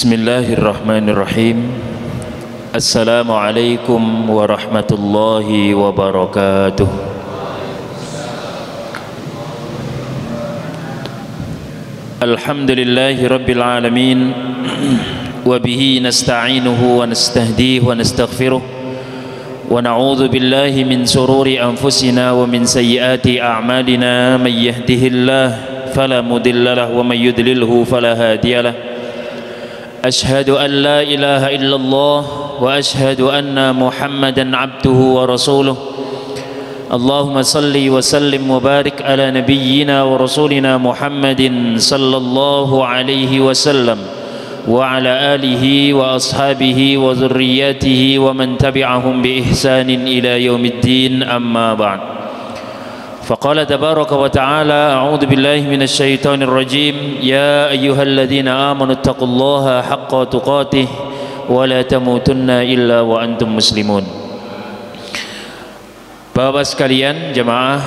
Bismillahirrahmanirrahim. Assalamualaikum warahmatullahi wabarakatuh. Alhamdulillahi rabbil alamin. Wa bihi nasta'inuhu wa nastahdihi wa nastaghfiruh. Wa na'udzu billahi min sururi anfusina wa min sayyiati a'malina. May yahdihillahu fala mudilla lahu wa may yudlilhu fala hadiya lahu. أشهد أن لا إله إلا الله وأشهد أن محمدا عبده ورسوله اللهم صل وسلم وبارك على نبينا ورسولنا محمد صلى الله عليه وسلم وعلى آله وأصحابه وذرياته ومن تبعهم بإحسان إلى يوم الدين أما بعد فقال تبارك وتعالى أعوذ بالله من الشيطان الرجيم يا أيها الذين آمنوا اتقوا الله حق تقاته ولا تموتن إلا وأنتم مسلمون. Bapak sekalian jemaah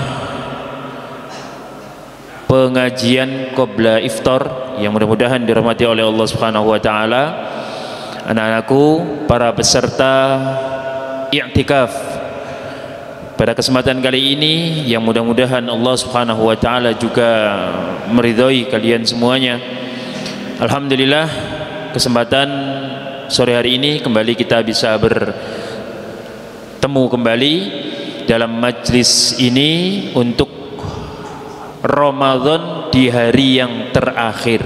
pengajian qabla iftar yang mudah-mudahan dirahmati oleh Allah Subhanahu wa taala, anak-anakku para peserta i'tikaf pada kesempatan kali ini yang mudah-mudahan Allah Subhanahu wa taala juga meridhai kalian semuanya. Alhamdulillah, kesempatan sore hari ini kembali kita bisa bertemu kembali dalam majlis ini untuk Ramadan di hari yang terakhir.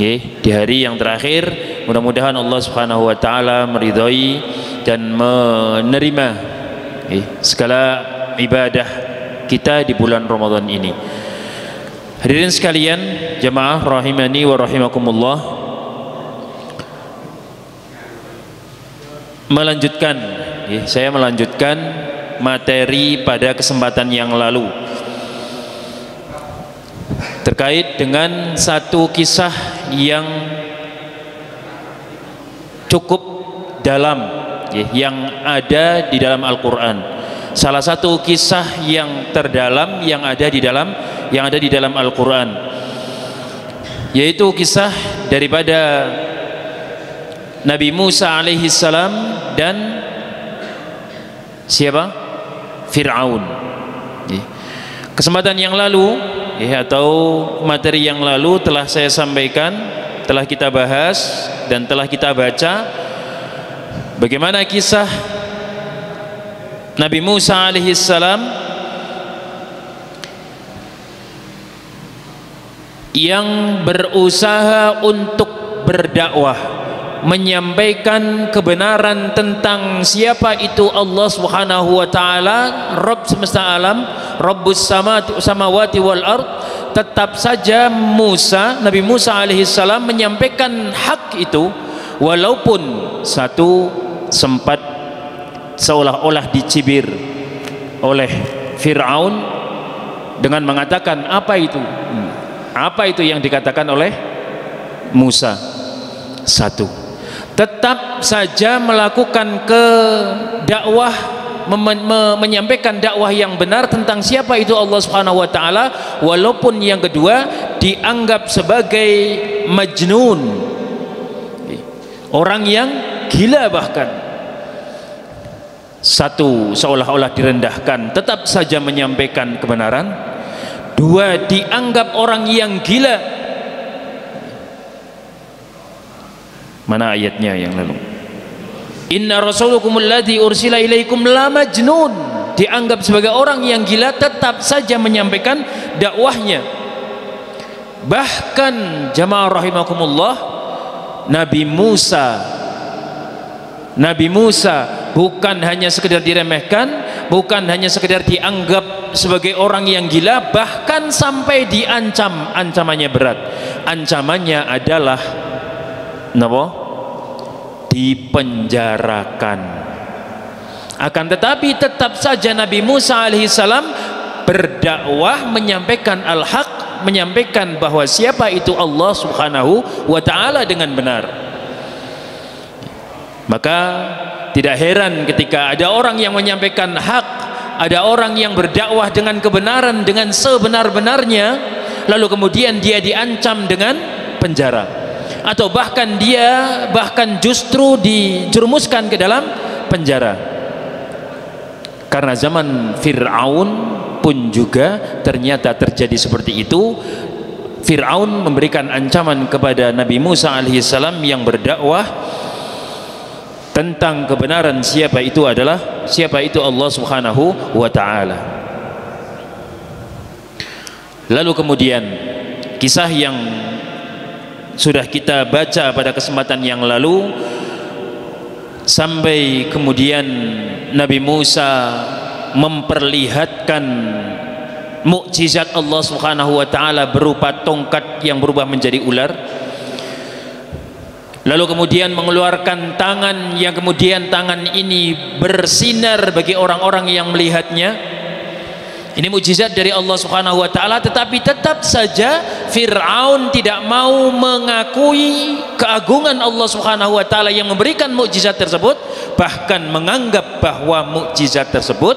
Di hari yang terakhir mudah-mudahan Allah Subhanahu wa taala meridhai dan menerima segala ibadah kita di bulan Ramadan ini. Hadirin sekalian jemaah rahimani wa rahimakumullah, saya melanjutkan materi pada kesempatan yang lalu terkait dengan satu kisah yang cukup dalam yang ada di dalam Al-Quran. Salah satu kisah yang terdalam yang ada di dalam Al-Quran, yaitu kisah daripada Nabi Musa alaihi salam dan siapa? Fir'aun. Kesempatan yang lalu atau materi yang lalu telah saya sampaikan, telah kita bahas dan telah kita baca bagaimana kisah Nabi Musa alaihi salam yang berusaha untuk berdakwah, menyampaikan kebenaran tentang siapa itu Allah Subhanahu wa taala, Rabb semesta alam, Rabbus samawati wal ard. Tetap saja Nabi Musa alaihi salam menyampaikan hak itu, walaupun sempat seolah-olah dicibir oleh Fir'aun dengan mengatakan apa itu yang dikatakan oleh Musa. Tetap saja melakukan dakwah, menyampaikan dakwah yang benar tentang siapa itu Allah Subhanahu wa taala, walaupun yang kedua dianggap sebagai majnun, orang yang gila, bahkan seolah-olah direndahkan, tetap saja menyampaikan kebenaran. Dua, dianggap orang yang gila. Mana ayatnya yang lalu? Inna rasulukumul ladzi ursila ilaikum la majnun. Dianggap sebagai orang yang gila, tetap saja menyampaikan dakwahnya. Bahkan jamaah rahimakumullah, Nabi Musa bukan hanya sekedar diremehkan, bukan hanya sekedar dianggap sebagai orang yang gila, bahkan sampai diancam. Ancamannya berat. Ancamannya adalah dipenjarakan. Akan tetapi tetap saja Nabi Musa alaihissalam berdakwah, menyampaikan al-haq, menyampaikan bahwa siapa itu Allah Subhanahu wa taala dengan benar. Maka tidak heran ketika ada orang yang menyampaikan hak, ada orang yang berdakwah dengan kebenaran, dengan sebenar-benarnya, lalu kemudian dia diancam dengan penjara. atau bahkan justru dijerumuskan ke dalam penjara. Karena zaman Fir'aun pun juga ternyata terjadi seperti itu. Fir'aun memberikan ancaman kepada Nabi Musa alaihissalam yang berdakwah tentang kebenaran siapa itu Allah subhanahu wa ta'ala. Lalu kemudian kisah yang sudah kita baca pada kesempatan yang lalu, sampai kemudian Nabi Musa memperlihatkan mukjizat Allah subhanahu wa ta'ala berupa tongkat yang berubah menjadi ular, lalu kemudian mengeluarkan tangan yang kemudian tangan ini bersinar bagi orang-orang yang melihatnya. Ini mukjizat dari Allah subhanahu wa ta'ala, tetapi tetap saja Fir'aun tidak mau mengakui keagungan Allah subhanahu wa ta'ala yang memberikan mukjizat tersebut, bahkan menganggap bahwa mukjizat tersebut,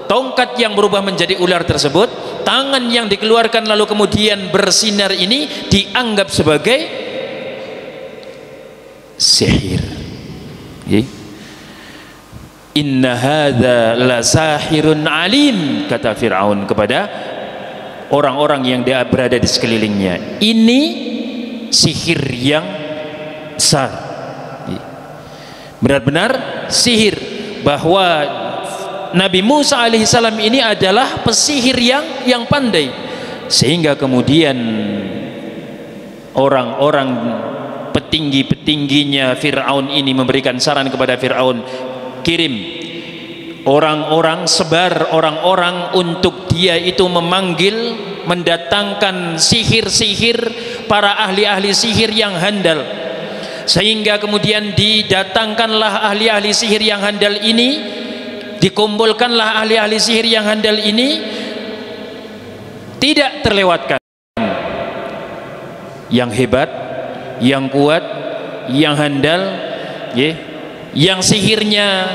tongkat yang berubah menjadi ular tersebut, tangan yang dikeluarkan lalu kemudian bersinar ini dianggap sebagai sihir. Inna hadza la sahirun alim, kata Fir'aun kepada orang-orang yang dia berada di sekelilingnya, ini sihir yang besar, benar-benar sihir, bahwa Nabi Musa alaihissalam ini adalah pesihir yang pandai, sehingga kemudian orang-orang petinggi-petingginya Fir'aun ini memberikan saran kepada Fir'aun, kirim orang-orang, sebar orang-orang untuk dia itu memanggil, mendatangkan sihir-sihir, para ahli-ahli sihir yang handal, sehingga kemudian didatangkanlah ahli-ahli sihir yang handal ini, dikumpulkanlah ahli-ahli sihir yang handal ini, tidak terlewatkan yang hebat, yang kuat, yang handal, yang sihirnya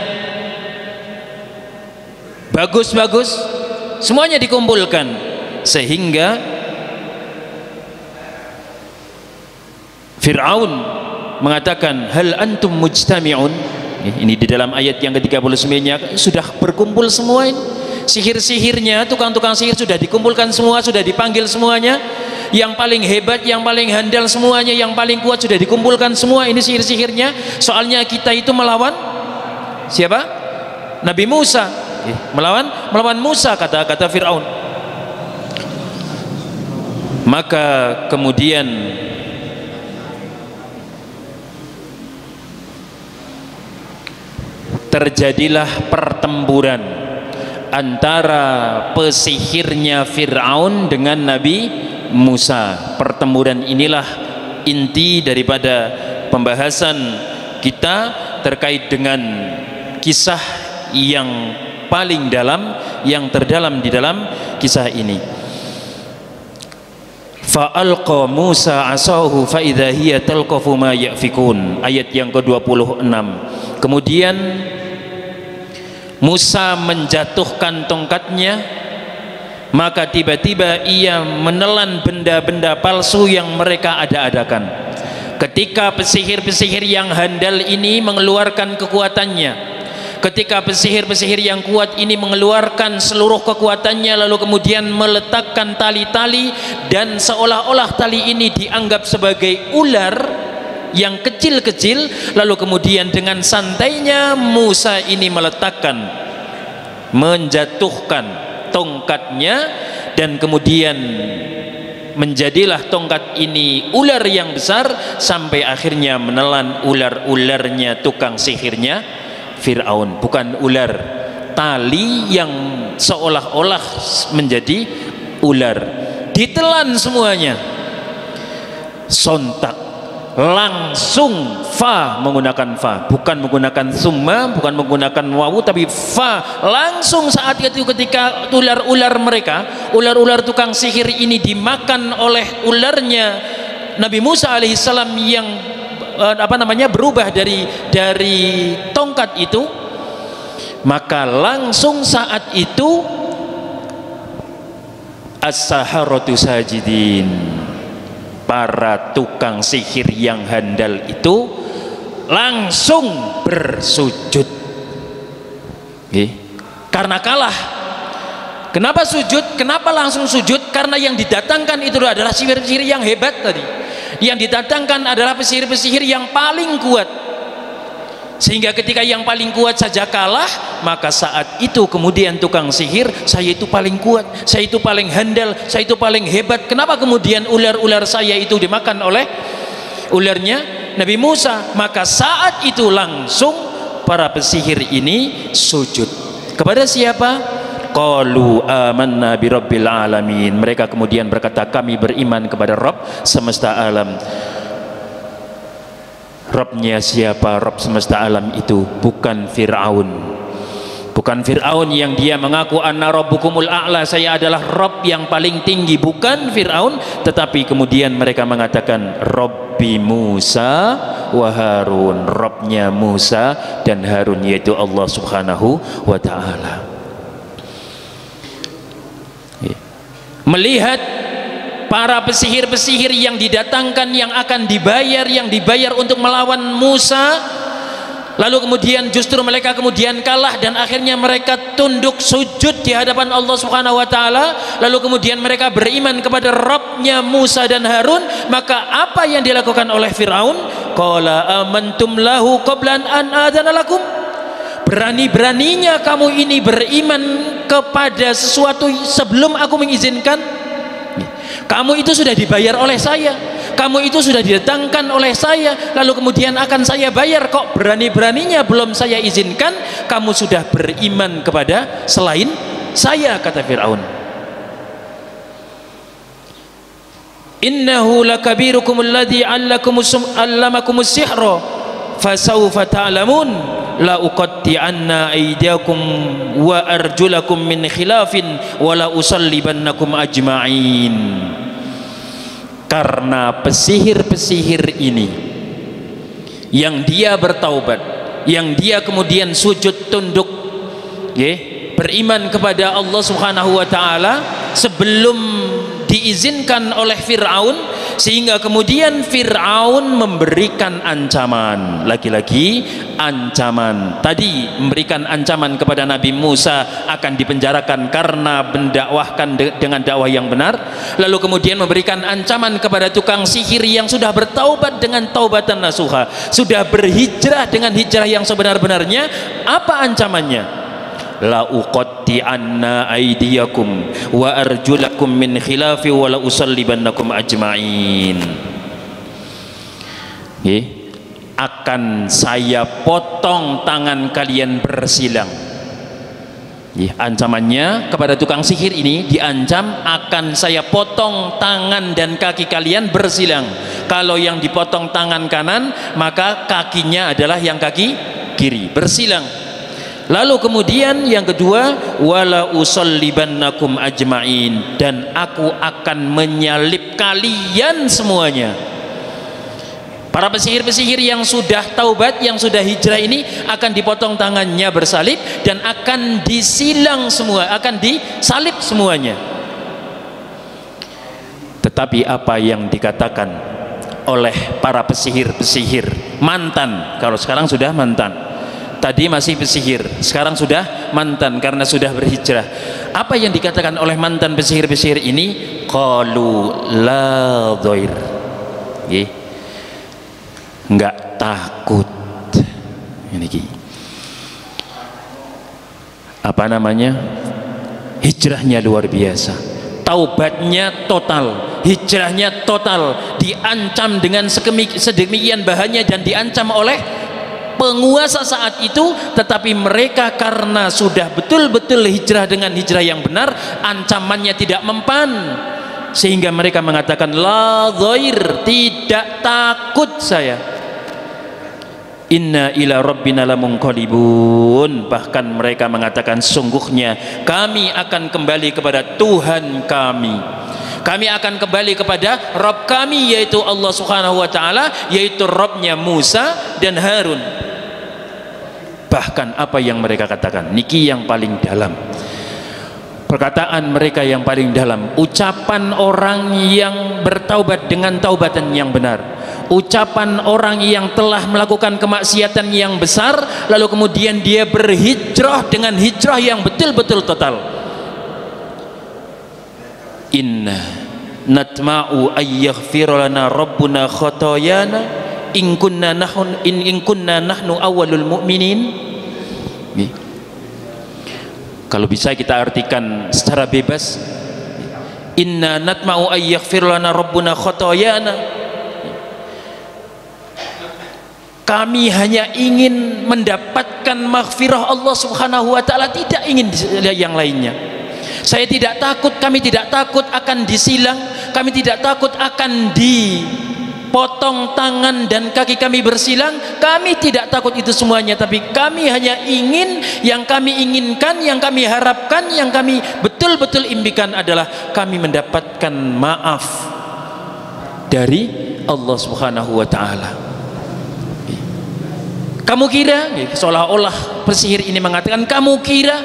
bagus-bagus, semuanya dikumpulkan, sehingga Fir'aun mengatakan, hal antum mujtami'un. Ini di dalam ayat yang ke-39-nya, sudah berkumpul semua ini sihir-sihirnya, tukang-tukang sihir sudah dikumpulkan semua, sudah dipanggil semuanya, yang paling hebat, yang paling handal semuanya, yang paling kuat sudah dikumpulkan semua, ini sihir-sihirnya. Soalnya kita itu melawan siapa? Nabi Musa, melawan Musa, kata Fir'aun. Maka kemudian terjadilah pertempuran antara pesihirnya Fir'aun dengan Nabi Musa. Pertempuran inilah inti daripada pembahasan kita terkait dengan kisah yang paling dalam, yang terdalam di dalam kisah ini. Fa'alqa Musa asahu fa idza hiya talqafu ma yafikun, ayat yang ke-26. Kemudian Musa menjatuhkan tongkatnya, maka tiba-tiba ia menelan benda-benda palsu yang mereka ada-adakan. Ketika pesihir-pesihir yang handal ini mengeluarkan kekuatannya, ketika pesihir-pesihir yang kuat ini mengeluarkan seluruh kekuatannya, lalu kemudian meletakkan tali-tali, dan seolah-olah tali ini dianggap sebagai ular yang kecil-kecil, lalu kemudian dengan santainya Musa ini meletakkan, menjatuhkan tongkatnya, dan kemudian menjadilah tongkat ini ular yang besar, sampai akhirnya menelan ular-ularnya tukang sihirnya Fir'aun. Bukan ular, tali yang seolah-olah menjadi ular, ditelan semuanya. Sontak langsung fa, menggunakan fa, bukan menggunakan summa, bukan menggunakan wawu, tapi fa. Langsung saat itu ketika ular-ular mereka, ular-ular tukang sihir ini dimakan oleh ularnya Nabi Musa alaihissalam yang berubah dari tongkat itu, maka langsung saat itu as-saharatu sajidin, para tukang sihir yang handal itu langsung bersujud. Karena kalah. Kenapa sujud? Kenapa langsung sujud? Karena yang didatangkan itu adalah sihir-sihir yang hebat tadi. Yang didatangkan adalah pesihir-pesihir yang paling kuat. Sehingga ketika yang paling kuat saja kalah, maka saat itu kemudian tukang sihir, saya itu paling kuat, saya itu paling handal, saya itu paling hebat. Kenapa kemudian ular-ular saya itu dimakan oleh ularnya Nabi Musa? Maka saat itu langsung para pesihir ini sujud. Kepada siapa? Qalu amanna bi rabbil alamin. Mereka kemudian berkata, kami beriman kepada Rabb semesta alam. Rabbnya siapa? Rabb semesta alam itu bukan Fir'aun. Bukan Fir'aun yang dia mengaku anna rabbukumul a'la, saya adalah Rabb yang paling tinggi. Bukan Fir'aun, tetapi kemudian mereka mengatakan Rabbi Musa wa Harun. Rabbnya Musa dan Harun, yaitu Allah subhanahu wa ta'ala. Melihat para pesihir-pesihir yang didatangkan, yang akan dibayar, yang dibayar untuk melawan Musa, lalu kemudian justru mereka kemudian kalah dan akhirnya mereka tunduk sujud di hadapan Allah subhanahu wa ta'ala, lalu kemudian mereka beriman kepada Rabbnya Musa dan Harun. Maka apa yang dilakukan oleh Fir'aun? Qala amantum lahu qablan an adana lakum. Berani-beraninya kamu ini beriman kepada sesuatu sebelum aku mengizinkan. Kamu itu sudah dibayar oleh saya, kamu itu sudah didatangkan oleh saya, lalu kemudian akan saya bayar. Kok berani-beraninya belum saya izinkan kamu sudah beriman kepada selain saya, kata Fir'aun. Innahu lakabirukum alladhi allamakumus sihra fasawfa ta'lamun la uqatti'anna aydiyakum wa arjulakum min khilafin wa la usallibannakum ajma'in. Karena pesihir-pesihir ini yang dia bertaubat, yang dia kemudian sujud tunduk, beriman kepada Allah subhanahu wa ta'ala sebelum diizinkan oleh Fir'aun, sehingga kemudian Fir'aun memberikan ancaman, lagi-lagi ancaman tadi, memberikan ancaman kepada Nabi Musa akan dipenjarakan karena mendakwahkan dengan dakwah yang benar, lalu kemudian memberikan ancaman kepada tukang sihir yang sudah bertaubat dengan taubatan nasuha, sudah berhijrah dengan hijrah yang sebenar-benarnya. Apa ancamannya? La uqatti'anna aydiyakum wa arjulakum min khilafi wa la usallibannakum ajma'in. Akan saya potong tangan kalian bersilang. Ancamannya kepada tukang sihir ini, diancam akan saya potong tangan dan kaki kalian bersilang. Kalau yang dipotong tangan kanan, maka kakinya adalah yang kaki kiri, bersilang. Lalu kemudian yang kedua, wala usallibannakum ajma'in, dan aku akan menyalib kalian semuanya. Para pesihir-pesihir yang sudah taubat, yang sudah hijrah ini akan dipotong tangannya bersalib dan akan disilang semua, akan disalib semuanya. Tetapi apa yang dikatakan oleh para pesihir-pesihir mantan, kalau sekarang sudah mantan, tadi masih pesihir, sekarang sudah mantan karena sudah berhijrah. Apa yang dikatakan oleh mantan pesihir-pesihir ini? Qalu la dhair, enggak takut. Ini apa namanya? Hijrahnya luar biasa, taubatnya total, hijrahnya total, diancam dengan sedemikian bahayanya dan diancam oleh penguasa saat itu, tetapi mereka karena sudah betul-betul hijrah dengan hijrah yang benar, ancamannya tidak mempan, sehingga mereka mengatakan la dhair, tidak takut saya. Inna ila rabbina lamunqalibun, bahkan mereka mengatakan sungguhnya kami akan kembali kepada Tuhan kami, kami akan kembali kepada Rabb kami, yaitu Allah subhanahu wa ta'ala, yaitu Rabbnya Musa dan Harun. Bahkan apa yang mereka katakan niki yang paling dalam, perkataan mereka yang paling dalam, ucapan orang yang bertaubat dengan taubatan yang benar, ucapan orang yang telah melakukan kemaksiatan yang besar lalu kemudian dia berhijrah dengan hijrah yang betul-betul total. Inna natma'u ayyaghfir lana rabbuna khotoyana in kunna nahnu awwalul mu'minin. Kalau bisa kita artikan secara bebas, inna natma'u ayyaghfir lana rabbuna khotoyana, kami hanya ingin mendapatkan maghfirah Allah subhanahu wa ta'ala, tidak ingin yang lainnya. Saya tidak takut, kami tidak takut akan disilang, kami tidak takut akan dipotong tangan dan kaki kami bersilang, kami tidak takut itu semuanya, tapi kami hanya ingin, yang kami inginkan, yang kami harapkan, yang kami betul-betul impikan adalah kami mendapatkan maaf dari Allah subhanahu wa ta'ala. Kamu kira, seolah-olah pesihir ini mengatakan, kamu kira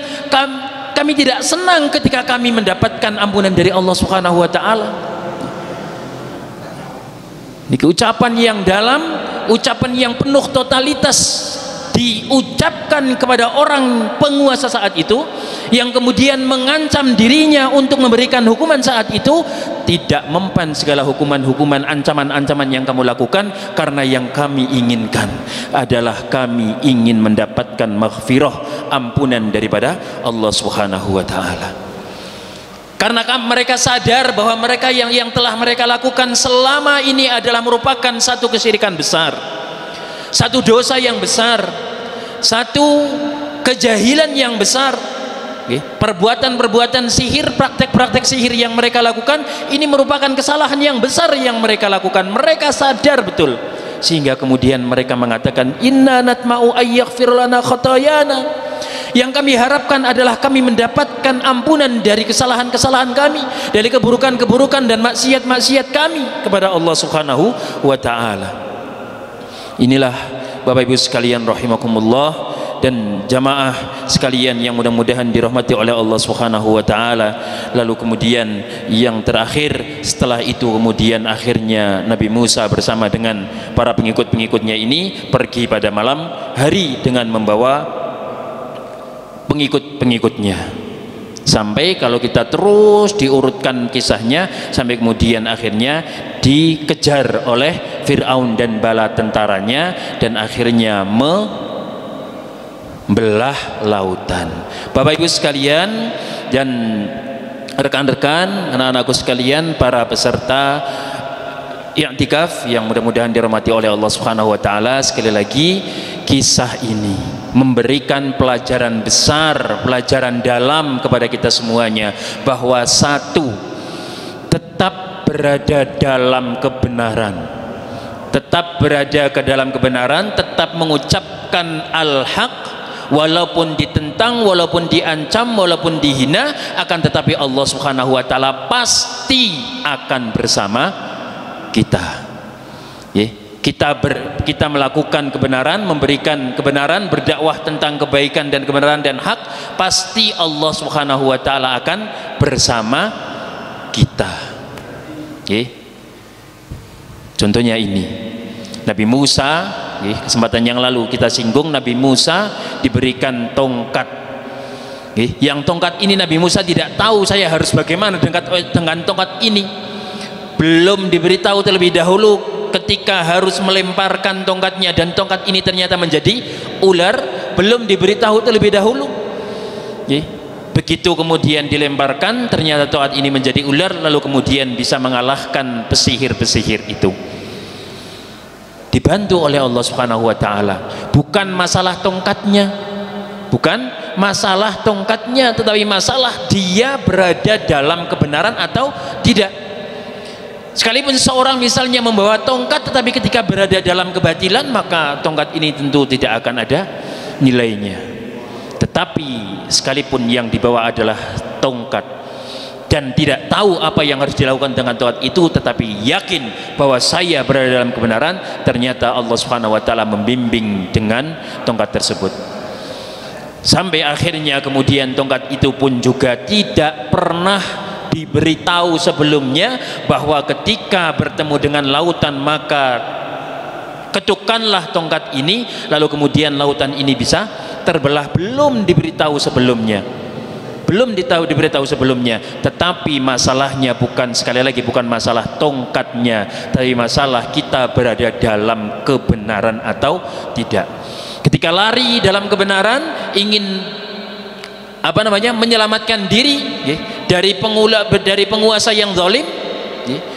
kami tidak senang ketika kami mendapatkan ampunan dari Allah subhanahu wa ta'ala? Ini ucapan yang dalam, ucapan yang penuh totalitas diucapkan kepada orang penguasa saat itu, yang kemudian mengancam dirinya untuk memberikan hukuman saat itu. Tidak mempan segala hukuman-hukuman, ancaman-ancaman yang kamu lakukan, karena yang kami inginkan adalah kami ingin mendapatkan maghfirah, ampunan daripada Allah subhanahu wa ta'ala. Karena mereka sadar bahwa mereka yang telah mereka lakukan selama ini adalah merupakan satu kesyirikan besar, satu dosa yang besar, satu kejahilan yang besar. Perbuatan-perbuatan sihir, praktek-praktek sihir yang mereka lakukan ini merupakan kesalahan yang besar yang mereka lakukan. Mereka sadar betul, sehingga kemudian mereka mengatakan, inna natma'u ayyaghfir lana khotoyana, yang kami harapkan adalah kami mendapatkan ampunan dari kesalahan-kesalahan kami, dari keburukan-keburukan dan maksiat-maksiat kami kepada Allah subhanahu wa ta'ala. Inilah Bapak Ibu sekalian rahimakumullah dan jamaah sekalian yang mudah-mudahan dirahmati oleh Allah subhanahu wa ta'ala. Lalu kemudian yang terakhir, setelah itu kemudian akhirnya Nabi Musa bersama dengan para pengikut-pengikutnya ini pergi pada malam hari dengan membawa pengikut-pengikutnya, sampai kalau kita terus diurutkan kisahnya, sampai kemudian akhirnya dikejar oleh Fir'aun dan bala tentaranya, dan akhirnya membelah lautan. Bapak Ibu sekalian dan rekan-rekan, anak-anakku sekalian, para peserta i'tikaf yang mudah-mudahan dirahmati oleh Allah subhanahu wa ta'ala, sekali lagi kisah ini memberikan pelajaran besar, pelajaran dalam kepada kita semuanya, bahwa satu, tetap berada dalam kebenaran, tetap berada ke dalam kebenaran, tetap mengucapkan al-haq, walaupun ditentang, walaupun diancam, walaupun dihina, akan tetapi Allah subhanahu wa ta'ala pasti akan bersama kita. Kita melakukan kebenaran, memberikan kebenaran, berdakwah tentang kebaikan dan kebenaran dan hak, pasti Allah subhanahu wa ta'ala akan bersama kita. Contohnya ini Nabi Musa, kesempatan yang lalu kita singgung, Nabi Musa diberikan tongkat. Yang tongkat ini Nabi Musa tidak tahu saya harus bagaimana dengan tongkat ini. Belum diberitahu terlebih dahulu ketika harus melemparkan tongkatnya, dan tongkat ini ternyata menjadi ular, belum diberitahu terlebih dahulu. Begitu kemudian dilemparkan, ternyata tongkat ini menjadi ular, lalu kemudian bisa mengalahkan pesihir-pesihir itu, dibantu oleh Allah subhanahu wa ta'ala. Bukan masalah tongkatnya, bukan masalah tongkatnya, tetapi masalah dia berada dalam kebenaran atau tidak. Sekalipun seorang misalnya membawa tongkat, tetapi ketika berada dalam kebatilan, maka tongkat ini tentu tidak akan ada nilainya. Tetapi sekalipun yang dibawa adalah tongkat dan tidak tahu apa yang harus dilakukan dengan tongkat itu, tetapi yakin bahwa saya berada dalam kebenaran, ternyata Allah subhanahu wa ta'ala membimbing dengan tongkat tersebut. Sampai akhirnya kemudian tongkat itu pun juga tidak pernah diberitahu sebelumnya bahwa ketika bertemu dengan lautan maka ketukkanlah tongkat ini, lalu kemudian lautan ini bisa terbelah. Belum diberitahu sebelumnya, diberitahu sebelumnya. Tetapi masalahnya bukan, sekali lagi, bukan masalah tongkatnya, tapi masalah kita berada dalam kebenaran atau tidak. Ketika lari dalam kebenaran, ingin menyelamatkan diri dari penguasa yang zalim,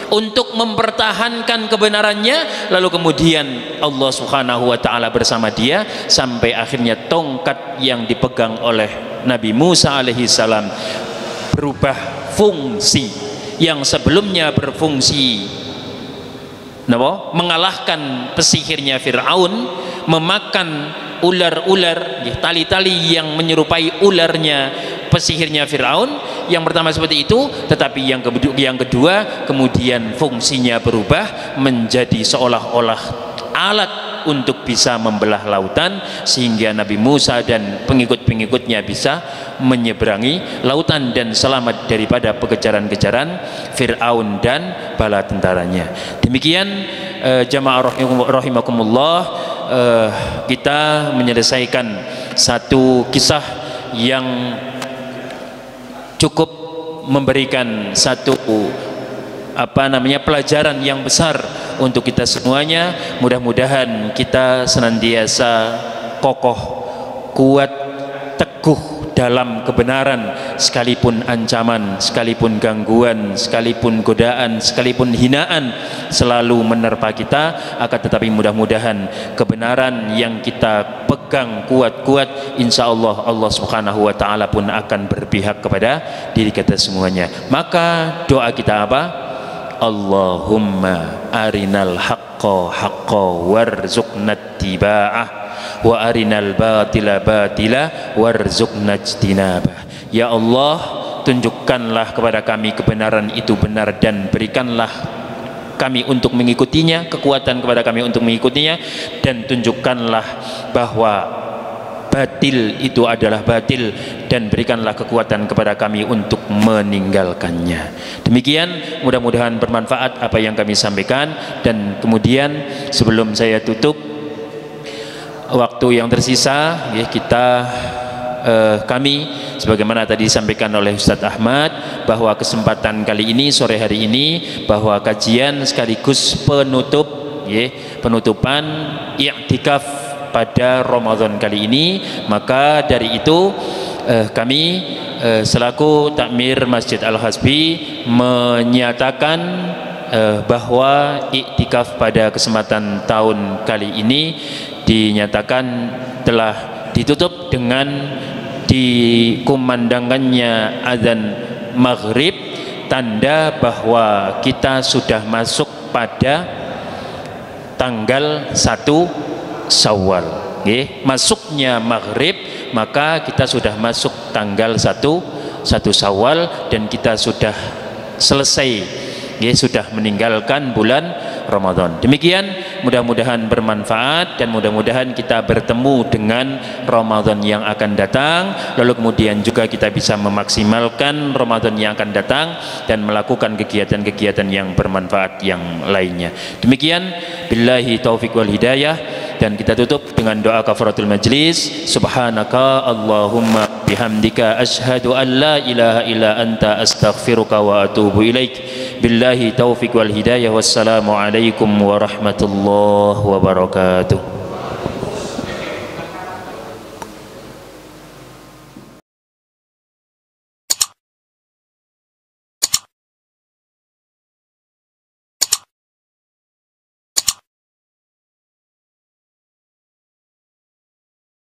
untuk mempertahankan kebenarannya, lalu kemudian Allah Subhanahu wa taala bersama dia sampai akhirnya tongkat yang dipegang oleh Nabi Musa alaihi salam berubah fungsi. Yang sebelumnya berfungsi mengalahkan pesihirnya Fir'aun, memakan ular-ular, tali-tali yang menyerupai ularnya pesihirnya Fir'aun. Yang pertama seperti itu, tetapi yang kedua kemudian fungsinya berubah menjadi seolah-olah alat untuk bisa membelah lautan, sehingga Nabi Musa dan pengikut-pengikutnya bisa menyeberangi lautan dan selamat daripada pengejaran-kejaran Fir'aun dan bala tentaranya. Demikian jamaah rahimakumullah, kita menyelesaikan satu kisah yang cukup memberikan satu pelajaran yang besar untuk kita semuanya. Mudah-mudahan kita senantiasa kokoh, kuat, teguh dalam kebenaran, sekalipun ancaman, sekalipun gangguan, sekalipun godaan, sekalipun hinaan selalu menerpa kita. Akan tetapi mudah-mudahan kebenaran yang kita pegang kuat-kuat, insya Allah Allah Subhanahu wa ta'ala pun akan berpihak kepada diri kita semuanya. Maka doa kita apa? Allahumma arinal haqqa haqqa warzuqna tiba'ah wa arinal batila batila warzuqna ijtinabah. Ya Allah, tunjukkanlah kepada kami kebenaran itu benar dan berikanlah kami untuk mengikutinya, kekuatan kepada kami untuk mengikutinya, dan tunjukkanlah bahwa batil itu adalah batil dan berikanlah kekuatan kepada kami untuk meninggalkannya. Demikian, mudah-mudahan bermanfaat apa yang kami sampaikan. Dan kemudian sebelum saya tutup, waktu yang tersisa kami sebagaimana tadi disampaikan oleh Ustadz Ahmad, bahwa kesempatan kali ini, sore hari ini, bahwa kajian sekaligus penutupan i'tikaf pada Ramadan kali ini. Maka dari itu kami selaku takmir Masjid Al-Hasbi menyatakan bahwa i'tikaf pada kesempatan tahun kali ini dinyatakan telah ditutup dengan dikumandangkannya azan maghrib, tanda bahwa kita sudah masuk pada tanggal 1 Syawal. Masuknya maghrib, maka kita sudah masuk tanggal 1 Syawal dan kita sudah selesai, sudah meninggalkan bulan Ramadan. Demikian, mudah-mudahan bermanfaat dan mudah-mudahan kita bertemu dengan Ramadan yang akan datang, lalu kemudian juga kita bisa memaksimalkan Ramadan yang akan datang dan melakukan kegiatan-kegiatan yang bermanfaat yang lainnya. Demikian, billahi taufik wal hidayah. Dan kita tutup dengan doa kafaratul majlis. Subhanaka Allahumma bihamdika asyhadu an la ilaha illa anta astaghfiruka wa atubu ilaik. Billahi taufik wal hidayah. Wassalamu alaikum warahmatullahi wabarakatuh.